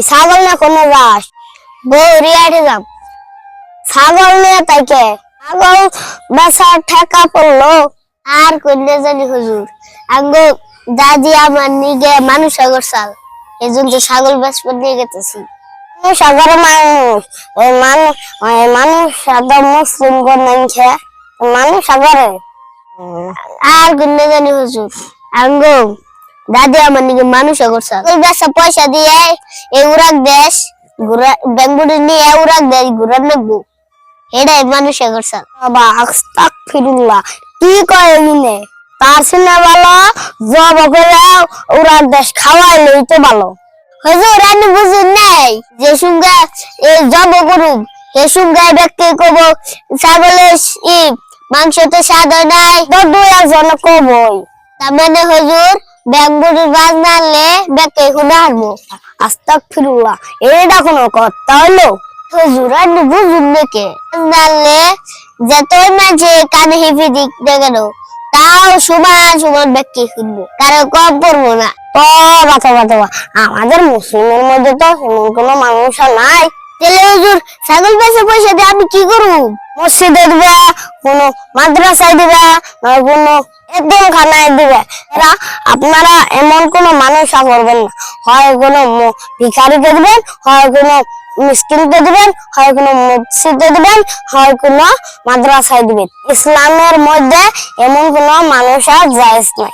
ছাগল না কোনো গাছ বৌরি আটে যাম ছাগল নিয়ে তাইকে ছাগল বেচার ঠেকা পড়লো আর কন্যা জানি হুজুর আঙ্গ দাদি আমার নিগে মানুষ আগর চাল এই জন্য ছাগল বেচপা নিয়ে গেতেছি সাগরে মানুষ একদম মুসলিম গণছে মানুষ সাগরে আর কন্যা জানি হুজুর আঙ্গ দাদি আমার নিগে মানুষ আগর চাল ওই বেচা পয়সা দিয়ে এই উড়াক দেশ ঘুরা বেঙ্গুড়ি নিয়ে উড়াক দেশ ঘুরা নেবো এটাই মানুষ আগর চাল বাবা আস্তাগফিরুল্লাহ কি কয় এগুনে তার শুনে ভালো জব করে ওরা দেশ খাওয়াইলেই তো ভালো হুজুর আপনি বুঝুন নাই যে সঙ্গে এই জব করুন সে সঙ্গে ব্যক্তি কব ছাগলের মাংস তো স্বাদ হয় নাই দু একজন কবই তার মানে হুজুর বেঙ্গুড়ির বাজ না আনলে ব্যক্তি শুনে আসবো আস্তাগফিরুল্লাহ এটা কোনো কথা হলো হুজুর আপনি বুঝুন নাকি জানলে যতই মাঝে কানে হিপি দিক কেন তাও সমান সমান ব্যক্তি শুনবো কারো কম পড়বো না আমাদের মুসলিমের মধ্যে তো এমন কোন মানুষ নাই তাহলে হুজুর ছাগল বেচে পয়সা দিয়ে আমি কি করবো মসজিদে দিবা কোন মাদ্রাসায় দিবা কোন একদম খানায় দিবে এরা আপনারা এমন কোন মানুষ করবেন না হয় কোন ভিখারিকে দিবেন হয় কোন মিসকিনকে দিবেন হয় কোন মসজিদে দিবেন হয় কোন মাদ্রাসায় দিবেন ইসলামের মধ্যে এমন কোন মানুষ আর জায়েজ নাই।